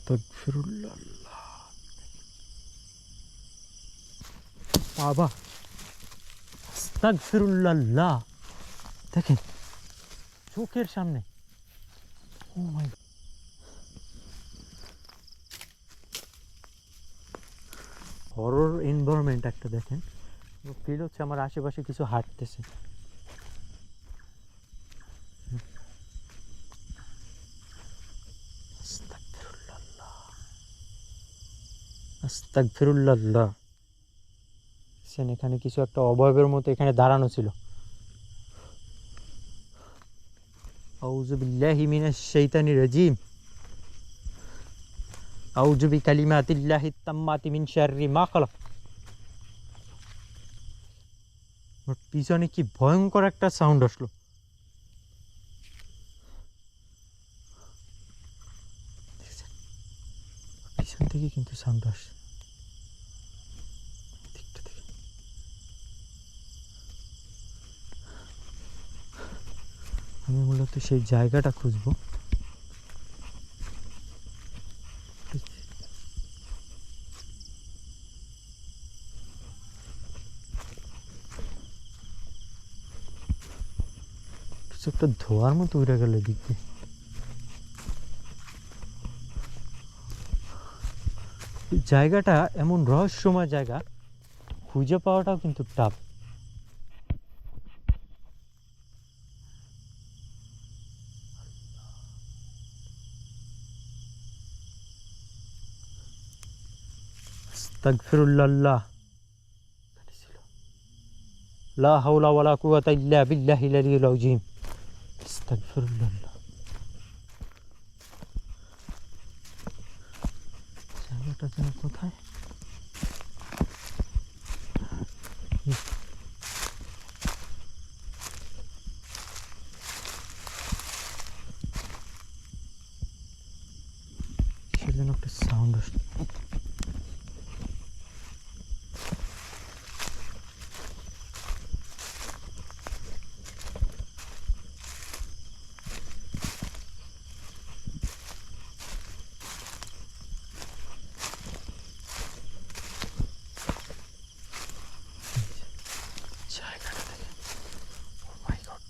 আস্তাগফিরুল্লাহ। বাবা, আস্তাগফিরুল্লাহ, দেখেন চোখের সামনে। ও মাই, হরর এনভায়রনমেন্ট একটা দেখেন। ফিল হচ্ছে আমার আশেপাশে কিছু হাঁটতেছে। আস্তাগফিরুল্লাহ, আস্তাগফিরুল্লাহ। এখানে কিছু একটা অবয়বের মতো এখানে দাঁড়ানো ছিল। আউযু বিল্লাহি মিনাশ শাইতানির রাজিম। আউযু বিকালিমাতিল্লাহিত তাম্মাতি মিন শাররি মা খালাক। ওর পিছনে কি ভয়ঙ্কর একটা সাউন্ড আসলো। পিছন থেকে কিন্তু সাউন্ড আসছে। আমি মূলত সেই জায়গাটা খুঁজবো। কিছু একটা ধোয়ার মতো উড়ে গেল এদিক দিয়ে। জায়গাটা এমন রহস্যময় জায়গা, খুঁজে পাওয়াটাও কিন্তু টাফ। আস্তাগফিরুল্লাহ, লা হাওলা ওয়ালা কুওয়াতা ইল্লা বিল্লাহিল আলিয়্যিল আযীম। আস্তাগফিরুল্লাহ। জায়গাটা যেন কোথায়? সেজন্য একটা সাউন্ড আসছে। জায়গাটা দেখেন, ও মাই গড,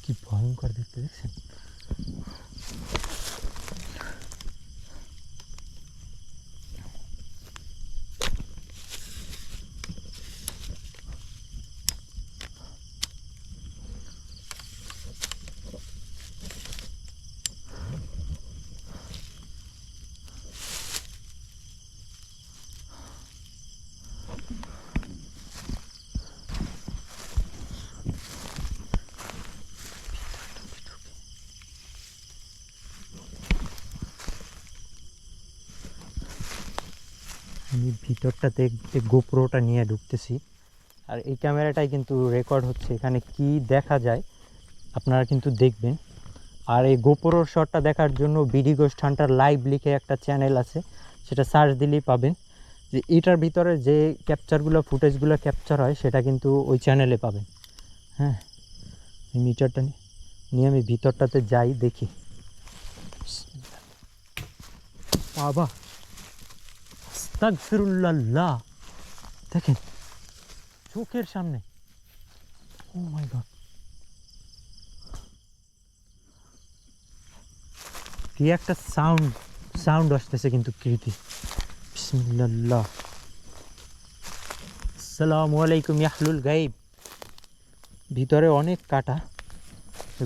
কি ভয়ঙ্কর দেখতে, দেখছেন? আমি ভিতরটাতে গোপ্রোটা নিয়ে ঢুকতেছি, আর এই ক্যামেরাটাই কিন্তু রেকর্ড হচ্ছে। এখানে কি দেখা যায় আপনারা কিন্তু দেখবেন। আর এই গোপ্রোর শটটা দেখার জন্য বিডি গোস্ট হান্টার লাইভ লিখে একটা চ্যানেল আছে, সেটা সার্চ দিলেই পাবেন। যে এটার ভিতরে যে ক্যাপচারগুলো, ফুটেজগুলো ক্যাপচার হয়, সেটা কিন্তু ওই চ্যানেলে পাবেন। হ্যাঁ, এই মিটারটা নিয়ে আমি ভিতরটাতে যাই, দেখি। বাবা, আস্তাগফিরুল্লাহ, দেখেন চোখের সামনে। ও মাই গড, কি একটা সাউন্ড আসতেছে কিন্তু কৃতি। বিসমিল্লাহ। আসসালামু আলাইকুম ইয়াহলুল গাইব। ভিতরে অনেক কাটা,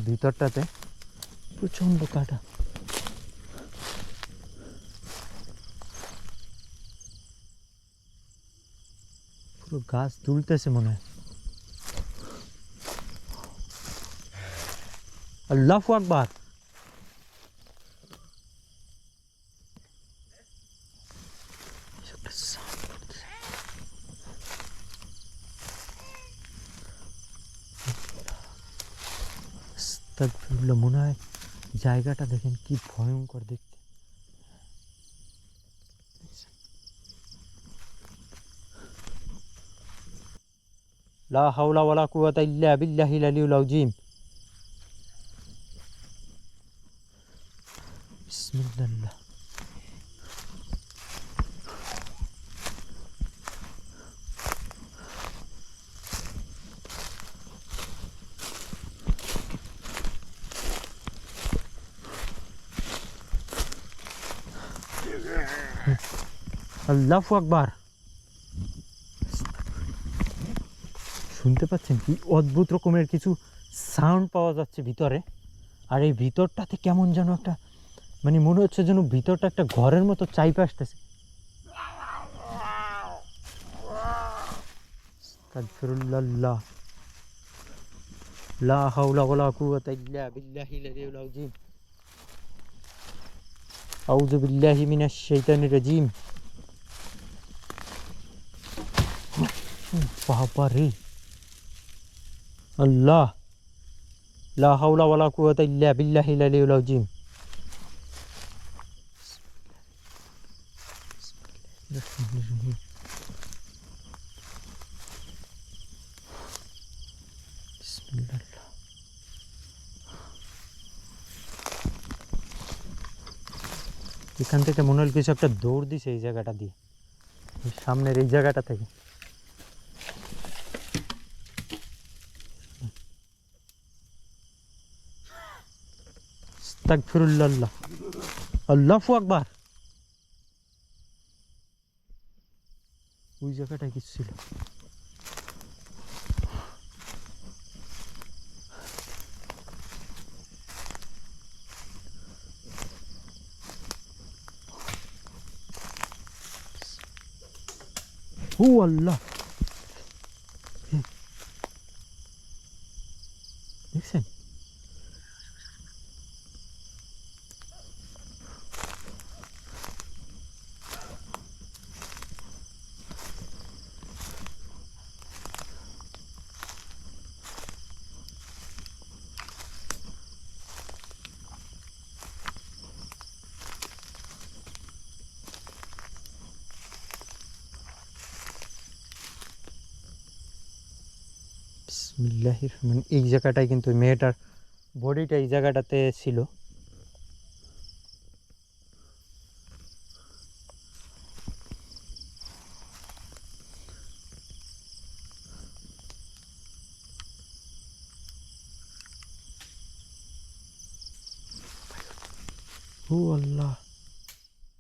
ভিতরটাতে প্রচন্ড কাটা। পুরো গাছ তুলতেছে মনে হয়। আল্লাহু আকবার। আস্তাগফিরুল্লাহ, মনে হয় জায়গাটা দেখেন কি ভয়ঙ্কর দেখতে। লা হাওলা ওয়ালা কুওয়াতা ইল্লা বিল্লাহিল আলিয়্যিল আযীম। বিসমিল্লাহ। আল্লাহু আকবার। শুনতে পাচ্ছেন কি অদ্ভুত রকমের কিছু সাউন্ড পাওয়া যাচ্ছে ভিতরে। আর এই ভিতরটাতে কেমন যেন একটা, মানে মনে হচ্ছে যেন ভিতরটা একটা ঘরের মতো চাইপে আসতেছে। আস্তাগফিরুল্লাহ, লা হাওলা ওয়ালা কুওয়াতা ইল্লা বিল্লাহিল আলিয়্যিল আযীম। আউযু বিল্লাহি মিনাশ শাইতানির রাজীম। বাবা রে, আল্লাহ, লা হাওলা ওয়ালা কুওয়াতা ইল্লা বিল্লাহিল আলিয়্যিল আযীম। বিসমিল্লাহ। এখান থেকে মনে হল কিছু একটা দৌড় দিছে এই জায়গাটা দিয়ে, সামনের এই জায়গাটা থেকে। আস্তাগফিরুল্লাহ, আল্লাহু আকবার। ওই জায়গাটায় কিছু ছিল। ও আল্লাহ, দেখছেন? বিসমিল্লাহির রহমান। এই জায়গাটায় কিন্তু মেয়েটার বডিটা এই জায়গাটাতে ছিল। ও আল্লাহ,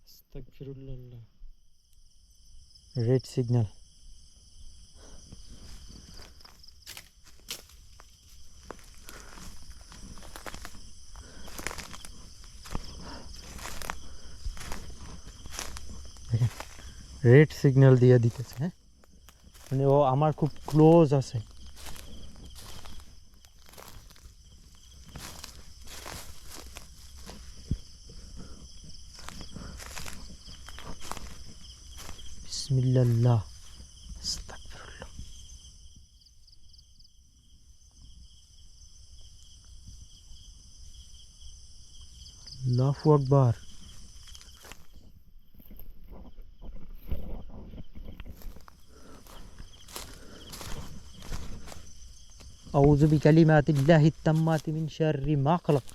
আস্তাগফিরুল্লাহ। Red signal. দেখেন, রেড সিগন্যাল দিয়ে দিতেছে। হ্যাঁ, মানে ও আমার খুব ক্লোজ আছে। বিসমিল্লাহ, আস্তাগফিরুল্লাহ। আল্লাহু আকবার। আউযু বিকালিমাতিল্লাহিত তাম্মাতি মিন শাররি মা খালাক।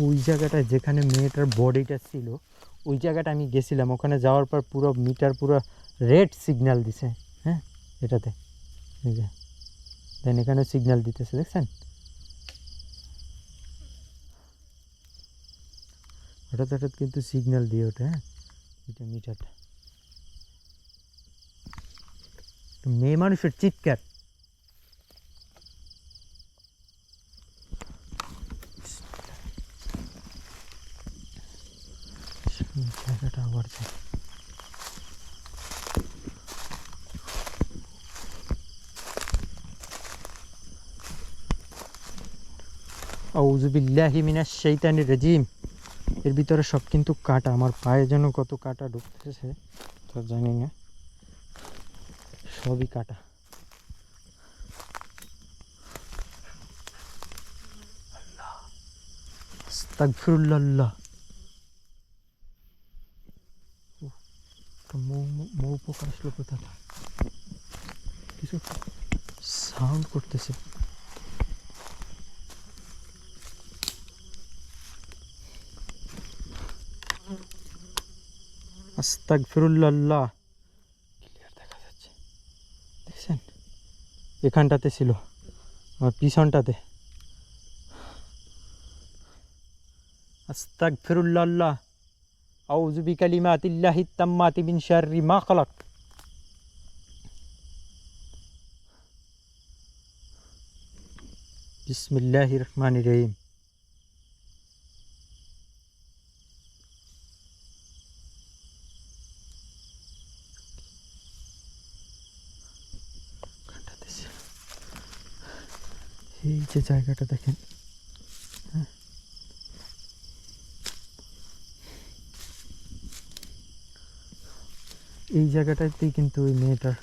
ওই জায়গাটায় যেখানে মেয়েটার বডিটা ছিল, ওই জায়গাটা আমি গেছিলাম। ওখানে যাওয়ার পর পুরো মিটার পুরো রেড সিগন্যাল দিছে। হ্যাঁ, এটাতে এই যে দেন এখানে সিগন্যাল দিতেছে, দেখছেন? হঠাৎ হঠাৎ কিন্তু সিগন্যাল দিয়ে ওঠে। হ্যাঁ, এটা মিটারটা মেয়ে মানুষের চিৎকার। জায়গাটা আবার আউযু বিল্লাহি মিনাশ শাইতানির রাজিম। এর ভিতরে সব কিন্তু কাটা। আমার পায়ে যেন কত কাটা ঢুকতেছে তো জানি না, সবই কাটা। আস্তাগফিরুল্লাহ। মৌ পোকা আসলো কোথা থেকে? কিছু সাউন্ড করতেছে। আস্তাগফিরুল্লাহ। ক্লিয়ার দেখা যাচ্ছে, দেখছেন? এখানটাতে ছিল, আমার পিছনটাতে। আস্তাগফিরুল্লাহ। আউযু বিকালিমাতিল্লাহিত তাম্মাতি মিন শাররি মা খালাক। বিসমিল্লাহির রহমানির রহিম। এই যে জায়গাটা দেখেন, এই জায়গাটাতেই কিন্তু ওই মেয়েটার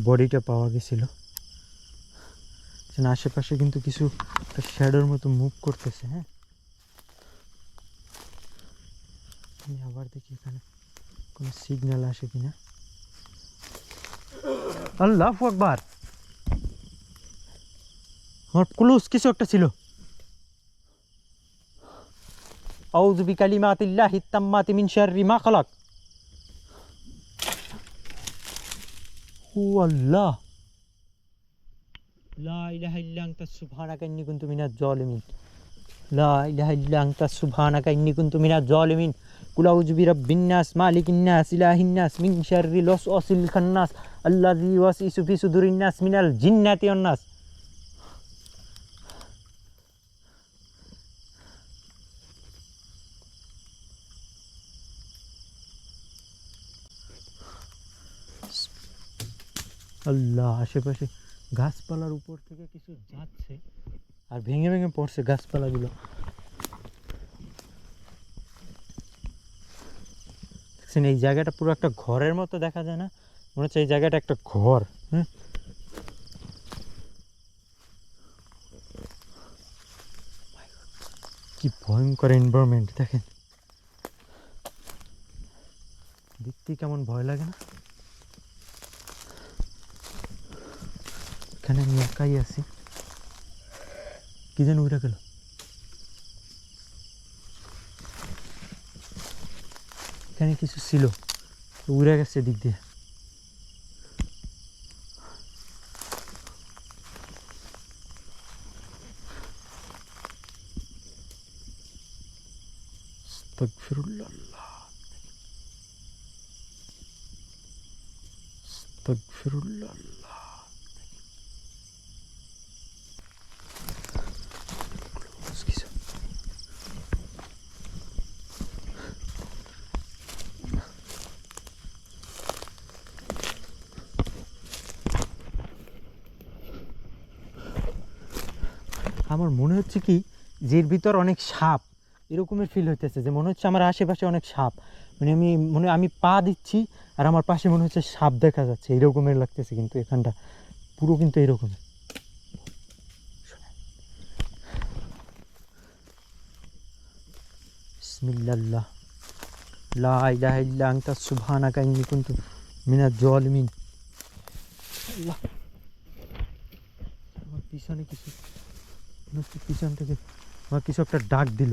বডিটা পাওয়া গেছিল। আশেপাশে কিন্তু কিছু একটা শ্যাডোর মতো মুভ করতেছে। হ্যাঁ, আমি আবার দেখি এখানে কোনো সিগন্যাল আসে কিনা। আল্লাহু আকবার, আমার ক্লোজ কিছু একটা ছিল। আউযু বিকালিমাতিল্লাহিত তাম্মাতি মিন শাররি মা খালাক। ও আল্লাহ, লা ইলাহা ইল্লা আনতা সুবহানাকা ইন্নী কুনতু মিনাজ জালিমিন। লা ইলাহা ইল্লা আনতা সুবহানাকা ইন্নী কুনতু মিনাজ জালিমিন। কুল আউযু বিরাব্বিন নাস মালিকিন নাস ইলাহিন নাস মিন শাররিল ওয়াসওয়াসিল খান্নাস আল্লাযী ইউওয়াসওয়িসু ফি সুদুরিন নাস মিনাল জিন্নাতি ওয়ান নাস। আল্লাহ, আশেপাশে গাছপালার উপর থেকে কিছু যাচ্ছে আর ভেঙে ভেঙে পড়ছে গাছপালাগুলো। দেখছেন, এই জায়গাটা পুরো একটা ঘরের মতো দেখা যায় না? মনে হচ্ছে এই জায়গাটা একটা ঘর। হ্যাঁ, কি ভয়ঙ্কর এনভায়রনমেন্ট দেখেন, দেখতে কেমন ভয় লাগে না? এখানে আমি একাই আছি, কি যেন উড়ে গেল। এখানে কিছু ছিল, উড়ে গেছে দিক দিয়ে। আস্তাগফিরুল্লাহ, আস্তাগফিরুল্লাহ। আমার মনে হচ্ছে কি যে এর ভিতর অনেক সাপ, এরকমের ফিল হইতেছে, যে মনে হচ্ছে আমার আশেপাশে অনেক সাপ। মানে আমি পা দিচ্ছি আর আমার পাশে মনে হচ্ছে সাপ দেখা যাচ্ছে, এরকমের লাগতেছে। কিন্তু এখানটা পুরো কিন্তু এরকম। বিসমিল্লাহ, লা ইলাহা ইল্লা আনতা সুবহানাকা ইন্নী কুনতু মিনাজ জালিমিন। আল্লাহ, আমার পিছনে কিছু, পিছন থেকে আমার কিছু একটা ডাক দিল।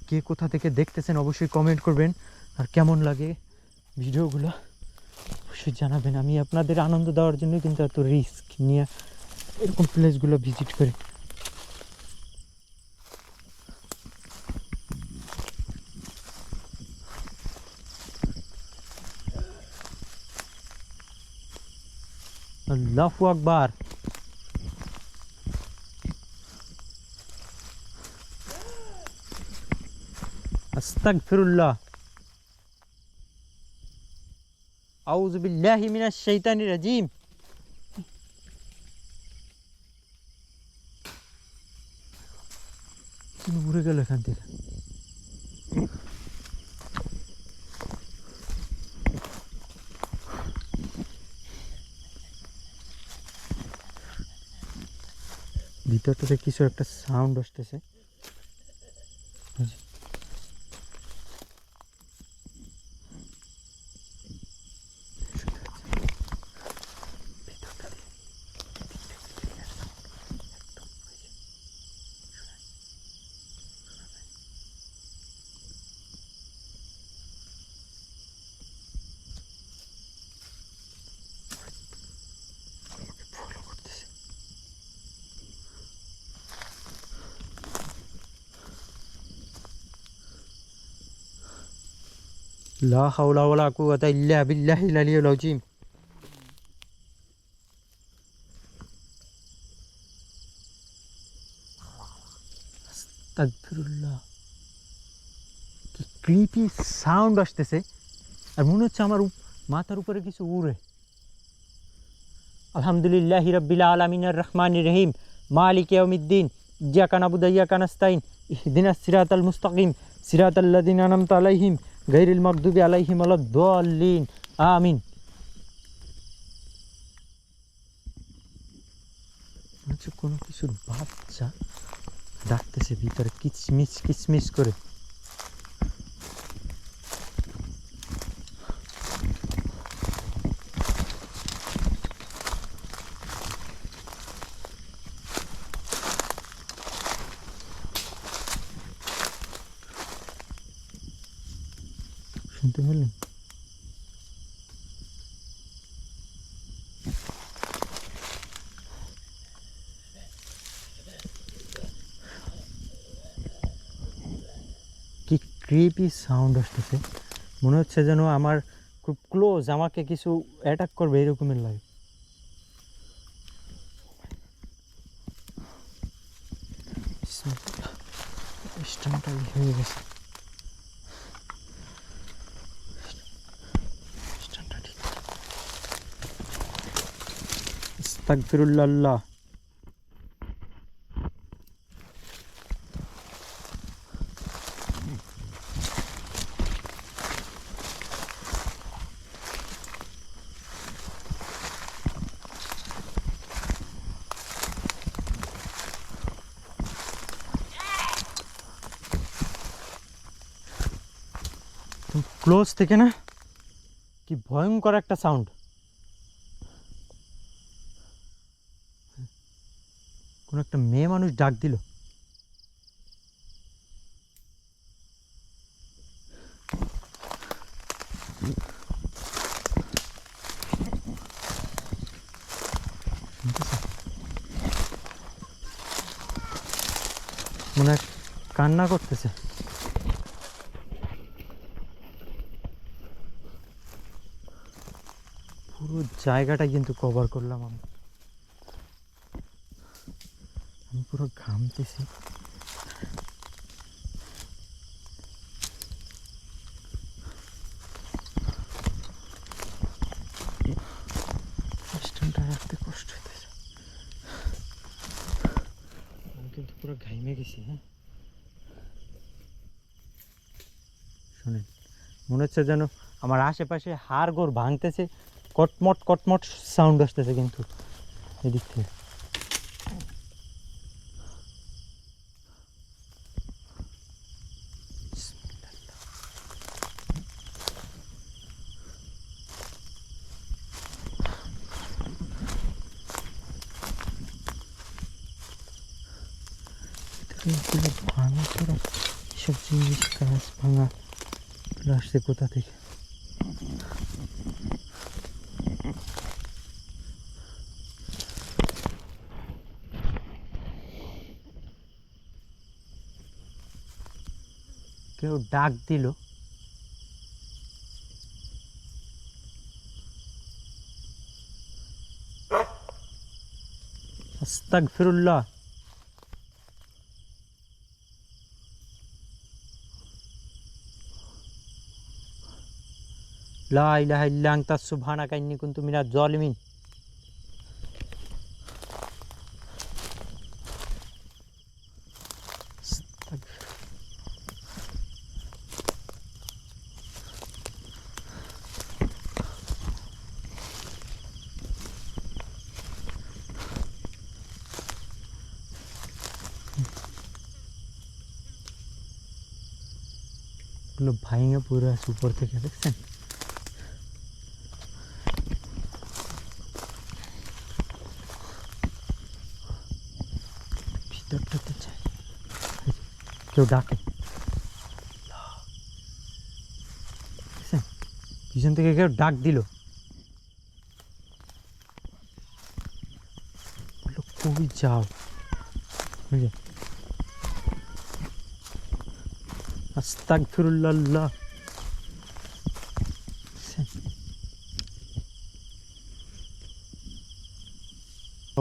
কে কোথা থেকে দেখতেছেন অবশ্যই কমেন্ট করবেন, আর কেমন লাগে ভিডিওগুলো অবশ্যই জানাবেন। আমি আপনাদের আনন্দ দেওয়ার জন্যই কিন্তু এত রিস্ক নিয়ে এরকম প্লেসগুলো ভিজিট করি। আল্লাহু আকবার। আস্তাগফিরুল্লাহ। আউযু বিল্লাহি মিনাশ শাইতানির রাজিম। উড়ে গেল এখান থেকে। ভিতরটাতে কিছু একটা সাউন্ড আসতেছে। লা হাওলা ওয়ালা কুওয়াতা ইল্লা বিল্লাহিল আলিয়্যিল আযীম। আস্তাগফিরুল্লাহ, কি ক্রিপি সাউন্ড আসতেছে, আর মনে হচ্ছে আমার মাথার উপরে কিছু উড়ে। আলহামদুলিল্লাহি রাব্বিল আলামিনির রহমানির রহিম মালিকি ইয়াউমিদ্দিন ইয়্যাকা না'বুদু ওয়া ইয়্যাকা নাস্তাইন ইহদিনাস সিরাতাল মুস্তাকিম সিরাতাল লাযিনা আন'আমতা আলাইহিম গায়রিল মাগদুবি আলাইহিম ওয়ালাদ-দাল্লিন আমিন। আচ্ছা, কোনো কিছুর বাচ্চা ডাকতেছে ভিতরে কিচমিচ কিচমিচ করে। শুনতে পেলেন? কি ক্রিপি সাউন্ড আসতেছে, মনে হচ্ছে যেন আমার খুব ক্লোজ, আমাকে কিছু অ্যাটাক করবে এরকমের লাগে। স্টানটা হয়ে গেছে, স্টানটা ঠিক। আস্তাগফিরুল্লাহ। ক্লোজ থেকে না, কি ভয়ঙ্কর একটা সাউন্ড। কোন একটা মেয়ে মানুষ ডাক দিল। মনে হয় কান্না করতেছে। পুরো জায়গাটা কিন্তু কভার করলাম আমি পুরো ঘামতেছি। রাখতে কষ্ট হইতেছে, আমি কিন্তু পুরো ঘাইমে গেছি। হ্যাঁ, শোনেন, মনে হচ্ছে যেন আমার আশেপাশে হাড়গোড় ভাঙতেছে, কটমট কটমট সাউন্ড আসতেছে কিন্তু এদিক থেকে। এগুলো ভাঙা করা এসব জিনিস, গাছ ভাঙা এগুলো আসছে কোথা থেকে? কেউ ডাক দিল। আস্তাগফিরুল্লাহ। লা ইলাহা ইল্লা আনতা সুবহানাকা ইন্নী কুনতু মিনাজ জালিমিন। এগুলো ভাঙে পড়ে আছে উপর থেকে, দেখছেন? ভিতরটাতে চাই, কেউ ডাকে, দেখছেন? পিছন থেকে কেউ ডাক দিল। কই যাও? আস্তাগফিরুল্লাহ।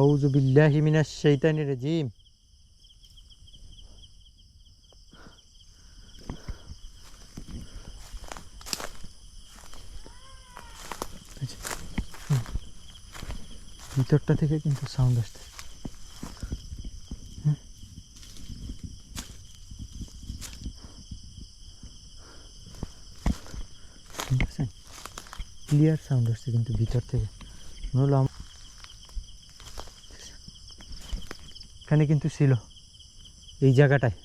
আউযু বিল্লাহি মিনাশ শাইতানির রাজিম। ভিতরটা থেকে কিন্তু সাউন্ড আসছে। ক্লিয়ার সাউন্ড আসছে কিন্তু ভিতর থেকে। এখানে কিন্তু ছিল এই জায়গাটায়।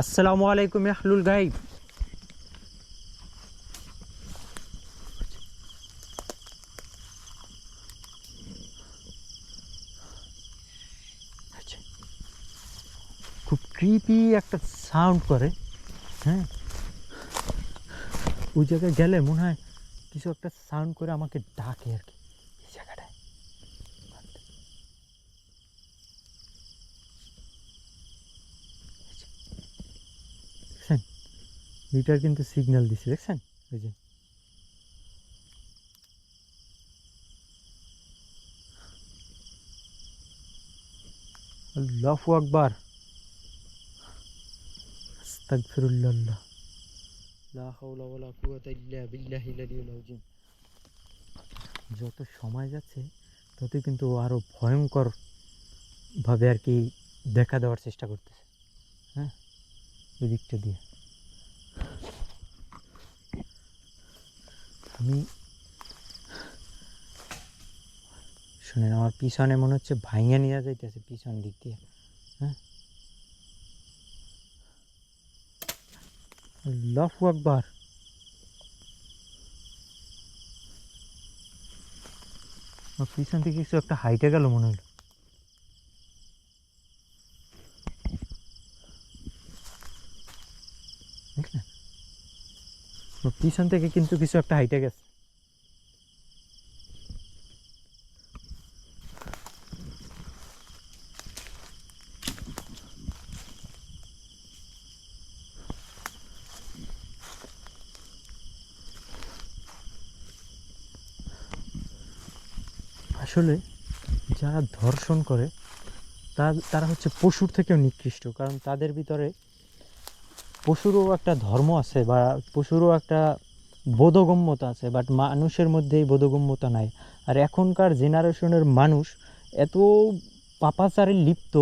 আসসালামু আলাইকুম আহলুল গাইব। খুব ক্রিপি একটা সাউন্ড করে। হ্যাঁ, ওই জায়গায় গেলে মনে হয় কিছু একটা সাউন্ড করে আমাকে ডাকে আর কি এই জায়গাটায়। দেখছেন মিটার কিন্তু সিগন্যাল দিচ্ছে, দেখছেন ওই যে। আল্লাহু আকবার, আস্তাগফিরুল্লাহ, লা হাওলা ওয়ালা কুওয়াতা ইল্লা বিল্লাহিল আলিয়্যিল আযীম। যত সময় যাচ্ছে ততই কিন্তু আরো ভয়ঙ্কর ভাবে আর কি দেখা দেওয়ার চেষ্টা করতেছে। হ্যাঁ, ওই দিকটা দিয়ে আমি শুনেন, আমার পিছনে মনে হচ্ছে ভাইঙা নিয়ে যাইতেছে পিছন দিক দিয়ে। হ্যাঁ, আল্লাহু আকবার। আমার পিছন থেকে কিছু একটা হাইটে গেল মনে হলো। দেখলেন, পিছন থেকে কিন্তু কিছু একটা হাইটে গেছে। আসলে যারা ধর্ষণ করে তারা হচ্ছে পশুর থেকেও নিকৃষ্ট, কারণ তাদের ভিতরে পশুরও একটা ধর্ম আছে বা পশুরও একটা বোধগম্যতা আছে, বাট মানুষের মধ্যে এই বোধগম্যতা নাই। আর এখনকার জেনারেশনের মানুষ এত পাপাচারে লিপ্ত,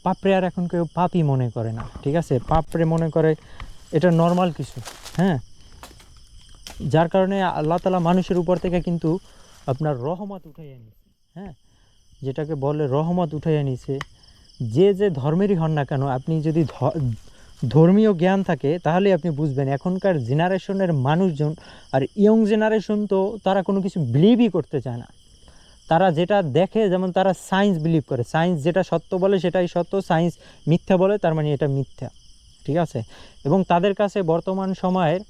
পাপড়ে আর এখন কেউ পাপই মনে করে না, ঠিক আছে? পাপড়ে মনে করে এটা নর্মাল কিছু। হ্যাঁ, যার কারণে আল্লাহ তাআলা মানুষের উপর থেকে কিন্তু আপনার রহমত উঠাইয়া নিছে। হ্যাঁ, যেটাকে বলে রহমত উঠাইয়া নিছে। যে যে ধর্মেরই হন না কেন, আপনি যদি ধর্মীয় জ্ঞান থাকে তাহলে আপনি বুঝবেন এখনকার জেনারেশনের মানুষজন আর ইয়ং জেনারেশন তো তারা কোনো কিছু বিলিভই করতে চায় না। তারা যেটা দেখে, যেমন তারা সায়েন্স বিলিভ করে, সায়েন্স যেটা সত্য বলে সেটাই সত্য, সায়েন্স মিথ্যা বলে তার মানে এটা মিথ্যা, ঠিক আছে? এবং তাদের কাছে বর্তমান সময়ের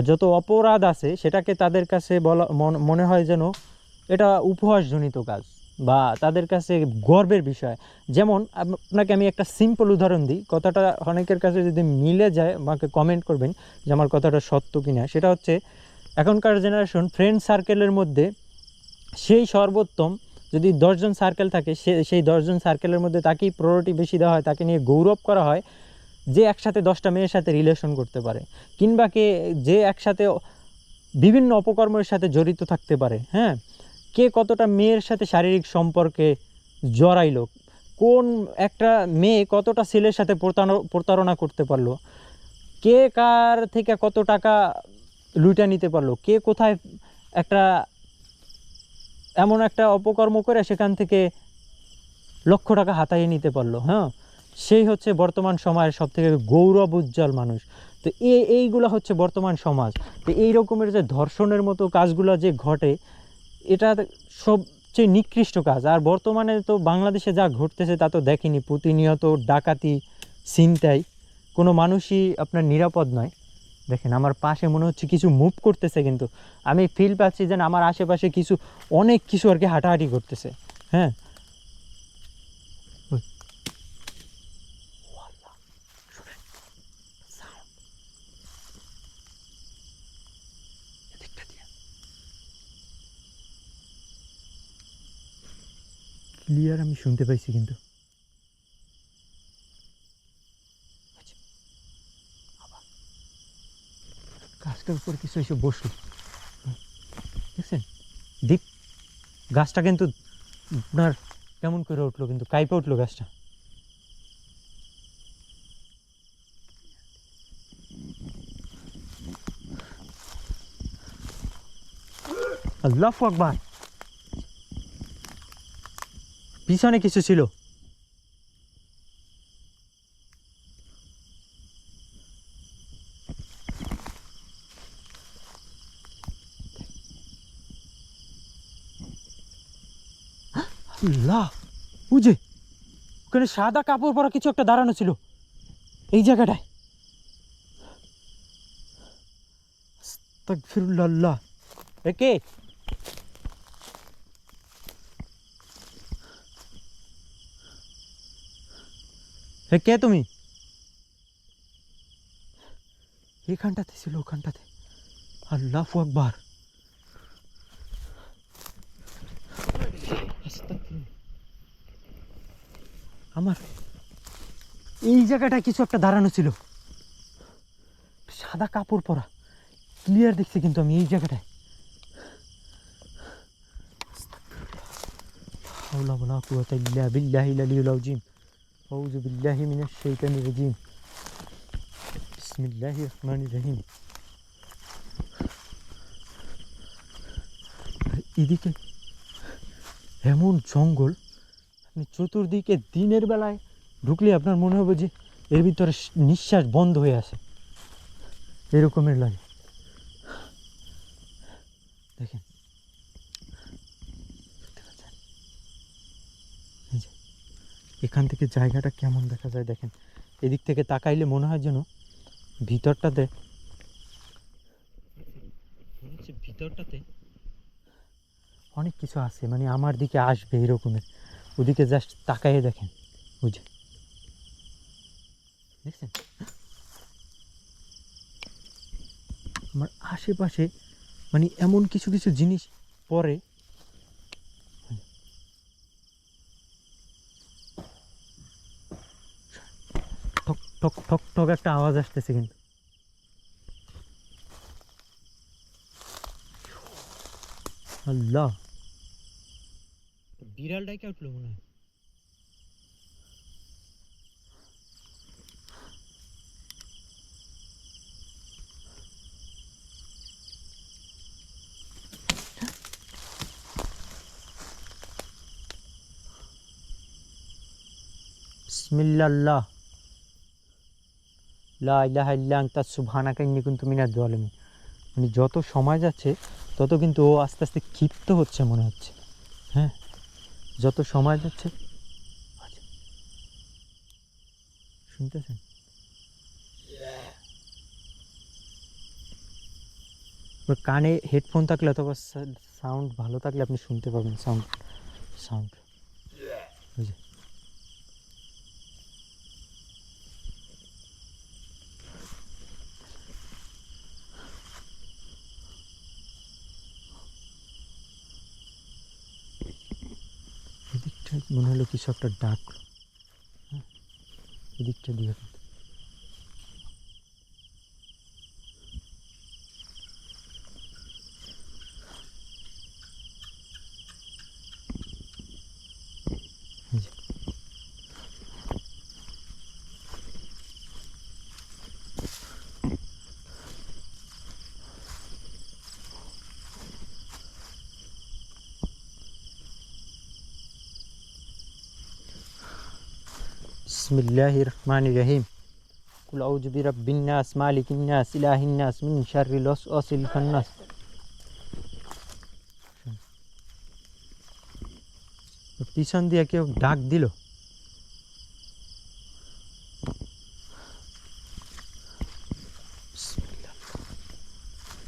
যত অপরাধ আছে সেটাকে তাদের কাছে বলা মনে হয় যেন এটা উপহাসজনিত কাজ বা তাদের কাছে গর্বের বিষয়। যেমন আপনাকে আমি একটা সিম্পল উদাহরণ দিই, কথাটা অনেকের কাছে যদি মিলে যায় আমাকে কমেন্ট করবেন যে আমার কথাটা সত্য কিনা। সেটা হচ্ছে এখনকার জেনারেশন ফ্রেন্ড সার্কেলের মধ্যে সেই সর্বোত্তম যদি 10 জন সার্কেল থাকে, সেই 10 জন সার্কেলের মধ্যে তাকেই প্রায়োরিটি বেশি দেওয়া হয়, তাকে নিয়ে গৌরব করা হয় যে একসাথে 10টা মেয়ের সাথে রিলেশন করতে পারে, কিংবা যে একসাথে বিভিন্ন অপকর্মের সাথে জড়িত থাকতে পারে। হ্যাঁ, কে কতটা মেয়ের সাথে শারীরিক সম্পর্কে জড়াইলো, কোন একটা মেয়ে কতটা ছেলের সাথে প্রতারণা করতে পারলো, কে কার থেকে কত টাকা লুটে নিতে পারলো, কে কোথায় একটা এমন একটা অপকর্ম করে সেখান থেকে লক্ষ টাকা হাতাইয়ে নিতে পারলো। হ্যাঁ, সেই হচ্ছে বর্তমান সময়ের সবথেকে গৌরব উজ্জ্বল মানুষ। তো এইগুলো হচ্ছে বর্তমান সমাজ। তো এই রকমের যে ধর্ষণের মতো কাজগুলো যে ঘটে, এটা সবচেয়ে নিকৃষ্ট কাজ। আর বর্তমানে তো বাংলাদেশে যা ঘটতেছে তা তো দেখেনি, প্রতিনিয়ত ডাকাতি, ছিনতাই, কোনো মানুষই আপনার নিরাপদ নয়। দেখেন আমার পাশে মনে হচ্ছে কিছু মুভ করতেছে, কিন্তু আমি ফিল পাচ্ছি যেন আমার আশেপাশে অনেক কিছু আর কি হাঁটাহাঁটি করতেছে। হ্যাঁ, ক্লিয়ার আমি শুনতে পাইছি কিন্তু গাছটার উপর কিছু এসে বসলো, দেখছেন দীপ? গাছটা কিন্তু আপনার কেমন করে উঠলো, কিন্তু কাইপে উঠলো গাছটা। আল্লাহু আকবার, পিছনে কিছু ছিল। আল্লাহ, ওই যে ওখানে সাদা কাপড় পরা কিছু একটা দাঁড়ানো ছিল এই জায়গাটায়। আস্তাগফিরুল্লাহ। এ কে? হে কে তুমি? এখানটাতে ছিল, ওখানটাতে। আল্লাহু আকবার। আমার এই জায়গাটায় কিছু একটা দাঁড়ানো ছিল, সাদা কাপড় পরা, ক্লিয়ার দেখছি কিন্তু আমি এই জায়গাটায়। হাওলা ওয়ালা কুওয়াতা ইল্লা বিল্লাহিল আলিয়্যিল আযীম। আউযু বিল্লাহি মিনাশ শাইতানির রাজীম। বিসমিল্লাহির রহমানির রহিম। এদিকে এমন জঙ্গল, আপনি চতুর্দিকে দিনের বেলায় ঢুকলে আপনার মনে হবে যে এর ভিতরে নিঃশ্বাস বন্ধ হয়ে আসে, এরকমের লাগে। দেখেন এই যে এখান থেকে জায়গাটা কেমন দেখা যায় দেখেন। এদিক থেকে তাকাইলে মনে হয় যেন ভিতরটাতে ভিতরটাতে অনেক কিছু আছে, মানে আমার দিকে আসবে এরকমের। ওদিকে জাস্ট তাকাইয়ে দেখেন, বুঝে দেখছেন আমার আশেপাশে মানে এমন কিছু কিছু জিনিস পরে। ঠক ঠক ঠক ঠক একটা আওয়াজ আসতেছে কিন্তু। আল্লাহ, বিড়াল ডাইকা উঠলো মনে হয়। বিসমিল্লাহ, লা ইলাহা ইল্লা আনতা সুবহানাকা ইন্নী কুনতু মিনাজ জালিমিন। মানে যত সময় যাচ্ছে তত কিন্তু ও আস্তে আস্তে ক্ষিপ্ত হচ্ছে মনে হচ্ছে। হ্যাঁ, যত সময় যাচ্ছে। আচ্ছা, শুনতেছেন? কানে হেডফোন থাকলে অথবা সাউন্ড ভালো থাকলে আপনি শুনতে পাবেন সাউন্ড সাউন্ড বুঝে। এদিকটা মনে হলো কিছু একটা ডাকলো। হ্যাঁ, এদিকটা দিয়ে কিন্তু এই যে বিসমিল্লাহির রহমানির রহিম। কুল আউযু বিরাব্বিন নাস মালিকিন নাস ইলাহিন নাস মিন শাররিল ওয়াসওয়াসিল খান্নাস। পিছন দিয়ে কেউ ডাক দিল।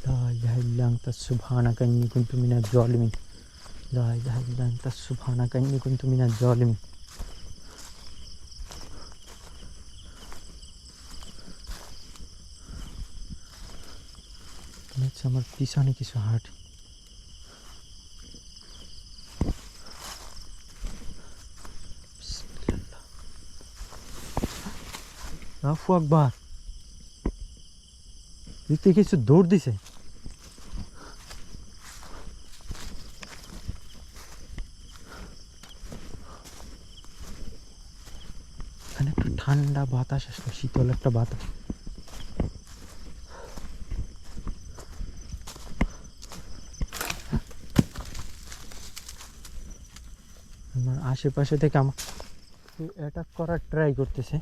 লা ইলাহা ইল্লা আনতা সুবহানাকা ইন্নী কুনতু মিনাজ জালিমিন। লা ইলাহা ইল্লা আনতা সুবহানাকা ইন্নী কুনতু মিনাজ জালিমিন। মনে হচ্ছে আমার পিছনে কিছু হাঁট। আল্লাহু আকবার, দেখতে কিছু দৌড় দিছে। এখানে একটা ঠান্ডা বাতাস আসলো, শীতল একটা বাতাস। আমার আশেপাশে থেকে আমার অ্যাটাক করার ট্রাই করতেছে।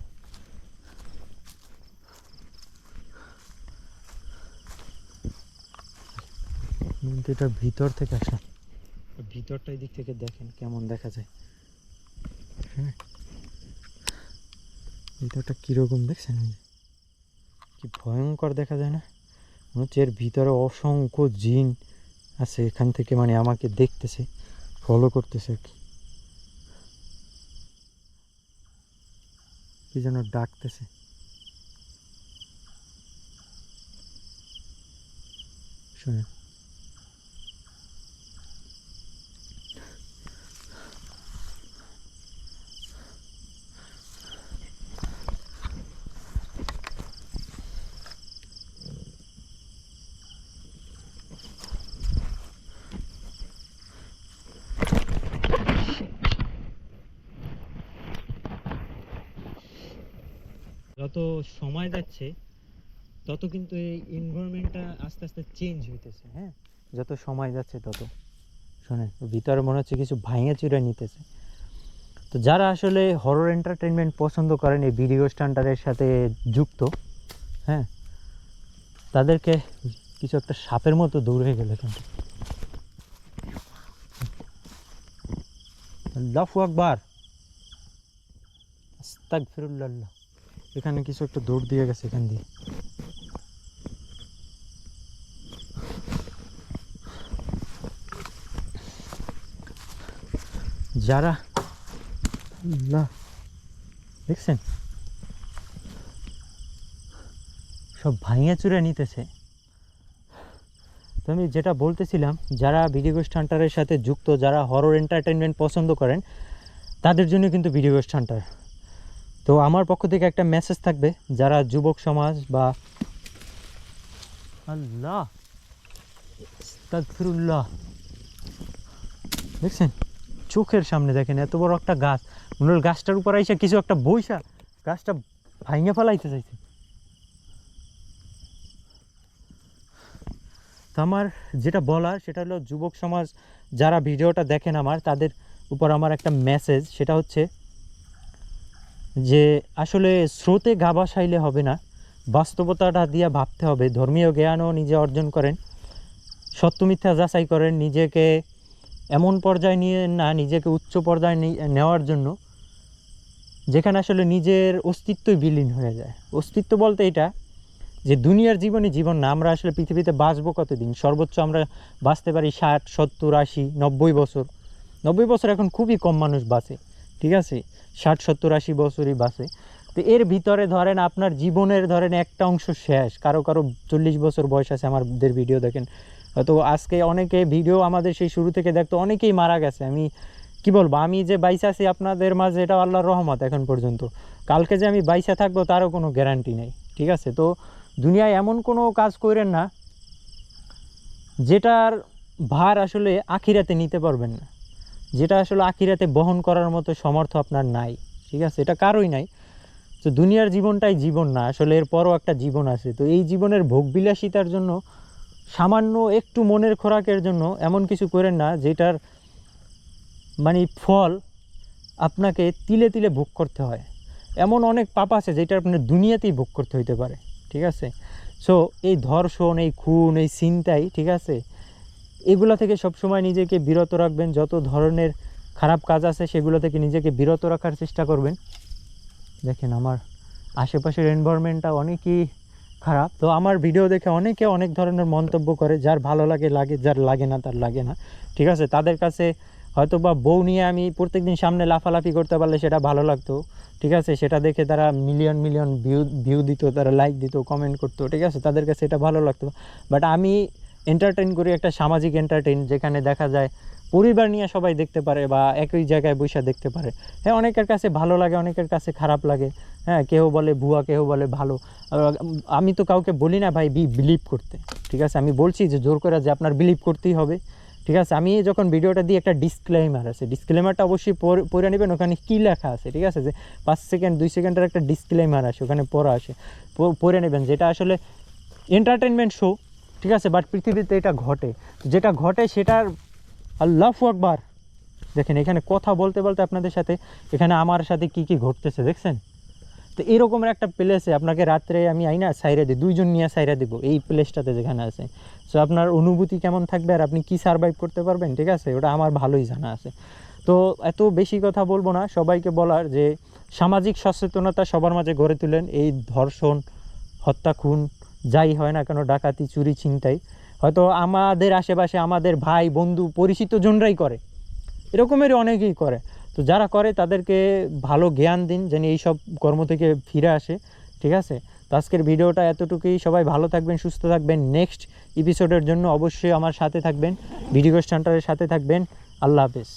কিন্তু এটা ভিতর থেকে আসে, ভিতরটা দিক থেকে দেখেন কেমন দেখা যায়। হ্যাঁ, ভিতরটা কিরকম দেখছেন, কি ভয়ঙ্কর দেখা যায় না? মনে হচ্ছে এর ভিতরে অসংখ্য জিন আছে, এখান থেকে মানে আমাকে দেখতেছে, ফলো করতেছে আর কি যেন ডাকতেছে। শুনে যত সময় যাচ্ছে তত কিন্তু এই এনভায়রনমেন্টটা আস্তে আস্তে চেঞ্জ হইতেছে। হ্যাঁ, যত সময় যাচ্ছে তত শোনেন ভিতরে মনে হচ্ছে কিছু ভাঙা চুরা নিতেছে। তো যারা আসলে হরর এন্টারটেনমেন্ট পছন্দ করেন, এই ভিডিও স্ট্যান্ডার্ডের সাথে যুক্ত, হ্যাঁ, তাদেরকে কিছু একটা সাপের মতো দৌড়ে গেল কিন্তু। আল্লাহু আকবার, আস্তাগফিরুল্লাহ। এখানে কিছু একটা দৌড় দিয়ে গেছে এখান দিয়ে। যারা আল্লাহ দেখছেন সব ভাঙিয়া চুরে নিতেছে। তো আমি যেটা বলতেছিলাম, যারা ভিডিও গোস্ট হান্টারের সাথে যুক্ত, যারা হরর এন্টারটেনমেন্ট পছন্দ করেন, তাদের জন্য কিন্তু ভিডিও গোস্ট হান্টার। তো আমার পক্ষ থেকে একটা মেসেজ থাকবে, যারা যুবক সমাজ বা আল্লাহ আস্তাগফিরুল্লাহ, দেখছেন চোখের সামনে দেখেন এত বড় একটা গাছ, মনে হল গাছটার উপর আইসা কিছু একটা বইসা গাছটা ভাঙিয়া ফেলাইতে চাইছে। তো আমার যেটা বলার সেটা হলো, যুবক সমাজ যারা ভিডিওটা দেখেন আমার, তাদের উপর আমার একটা মেসেজ, সেটা হচ্ছে যে আসলে স্রোতে গা ভাসাইলে হবে না, বাস্তবতাটা দিয়ে ভাবতে হবে। ধর্মীয় জ্ঞানও নিজে অর্জন করেন, সত্য মিথ্যা যাচাই করেন, নিজেকে এমন পর্যায়ে নিয়ে না, নিজেকে উচ্চ পর্যায়ে নেওয়ার জন্য, যেখানে আসলে নিজের অস্তিত্বই বিলীন হয়ে যায়। অস্তিত্ব বলতে এটা যে দুনিয়ার জীবনই জীবন না, আমরা আসলে পৃথিবীতে বাঁচবো কতদিন? সর্বোচ্চ আমরা বাঁচতে পারি 60, 70, 80, 90 বছর। 90 বছর এখন খুবই কম মানুষ বাঁচে, ঠিক আছে? 60, 70, 80 বছরই বাঁচে। তো এর ভিতরে ধরেন আপনার জীবনের ধরেন একটা অংশ শেষ। কারো 40 বছর বয়স আছে, আমাদের ভিডিও দেখেন, হয়তো আজকে অনেকে ভিডিও আমাদের সেই শুরু থেকে দেখতো, অনেকেই মারা গেছে। আমি কি বলবো, আমি যে বাইসা আছি আপনাদের মাঝে, এটা আল্লাহর রহমত এখন পর্যন্ত। কালকে যে আমি বাইসা থাকবো তারও কোনো গ্যারান্টি নেই, ঠিক আছে? তো দুনিয়ায় এমন কোনো কাজ করেন না যেটার ভার আসলে আখিরাতে নিতে পারবেন না, যেটা আসলে আখিরাতে বহন করার মতো সমর্থ আপনার নাই, ঠিক আছে? এটা কারোই নাই। তো দুনিয়ার জীবনটাই জীবন না, আসলে এরপরও একটা জীবন আছে। তো এই জীবনের ভোগবিলাসিতার জন্য, সামান্য একটু মনের খোরাকের জন্য এমন কিছু করেন না যেটার মানে ফল আপনাকে তিলে তিলে ভোগ করতে হয়। এমন অনেক পাপ আছে যেটা আপনার দুনিয়াতেই ভোগ করতে হইতে পারে, ঠিক আছে? সো এই ধর্ষণ, এই খুন, এই ছিনতাই, ঠিক আছে, এগুলো থেকে সবসময় নিজেকে বিরত রাখবেন। যত ধরনের খারাপ কাজ আছে সেগুলো থেকে নিজেকে বিরত রাখার চেষ্টা করবেন। দেখেন আমার আশেপাশের এনভায়রনমেন্টটা অনেকই খারাপ। তো আমার ভিডিও দেখে অনেকে অনেক ধরনের মন্তব্য করে, যার ভালো লাগে লাগে, যার লাগে না তার লাগে না, ঠিক আছে? তাদের কাছে হয়তো বা বউ নিয়ে আমি প্রত্যেকদিন সামনে লাফালাফি করতে পারলে সেটা ভালো লাগতো, ঠিক আছে? সেটা দেখে তারা মিলিয়ন মিলিয়ন ভিউ দিত, তারা লাইক দিত, কমেন্ট করতো, ঠিক আছে? তাদের কাছে এটা ভালো লাগতো। বাট আমি এন্টারটেইন করি একটা সামাজিক এন্টারটেইন, যেখানে দেখা যায় পরিবার নিয়ে সবাই দেখতে পারে বা একই জায়গায় বসে দেখতে পারে। হ্যাঁ, অনেকের কাছে ভালো লাগে, অনেকের কাছে খারাপ লাগে। হ্যাঁ, কেউ বলে ভুয়া, কেউ বলে ভালো। আমি তো কাউকে বলি না ভাই বিলিভ করতে, ঠিক আছে? আমি বলছি যে জোর করে যে আপনার বিলিভ করতেই হবে, ঠিক আছে? আমি যখন ভিডিওটা দিই একটা ডিসক্লেমার আছে, ডিসক্লেমারটা অবশ্যই পড়ে নেবেন। ওখানে কী লেখা আছে, ঠিক আছে? যে 5 সেকেন্ড 2 সেকেন্ডের একটা ডিসক্লেমার আসে, ওখানে পড়া আসে, পড়ে নেবেন। যেটা আসলে এন্টারটেনমেন্ট শো, ঠিক আছে? বাট পৃথিবীতে এটা ঘটে, যেটা ঘটে সেটার আল্লাহু আকবার। দেখেন এখানে কথা বলতে বলতে আপনাদের সাথে এখানে আমার সাথে কি কি ঘটতেছে দেখছেন? তো এরকমের একটা প্লেসে আপনাকে রাত্রে আমি আইনা সাইরা দিই, 2 জন নিয়ে সাইরা দিব এই প্লেসটাতে যেখানে আছে। সো আপনার অনুভূতি কেমন থাকবে আর আপনি কি সারভাইভ করতে পারবেন, ঠিক আছে? ওটা আমার ভালোই জানা আছে। তো এত বেশি কথা বলবো না, সবাইকে বলার যে সামাজিক সচেতনতা সবার মাঝে গড়ে তুলেন। এই ধর্ষণ, হত্যা, খুন যাই হয় না কেন, ডাকাতি, চুরি, ছিনতাই হয়তো আমাদের আশেপাশে আমাদের ভাই বন্ধু পরিচিত জনরাই করে, এরকমেরই অনেকেই করে। তো যারা করে তাদেরকে ভালো জ্ঞান দিন যেন এই সব কর্ম থেকে ফিরে আসে, ঠিক আছে? তো আজকের ভিডিওটা এতটুকুই। সবাই ভালো থাকবেন, সুস্থ থাকবেন। নেক্সট এপিসোডের জন্য অবশ্যই আমার সাথে থাকবেন, ভিডিও স্ট্যান্ডারের সাথে থাকবেন। আল্লাহ হাফেজ।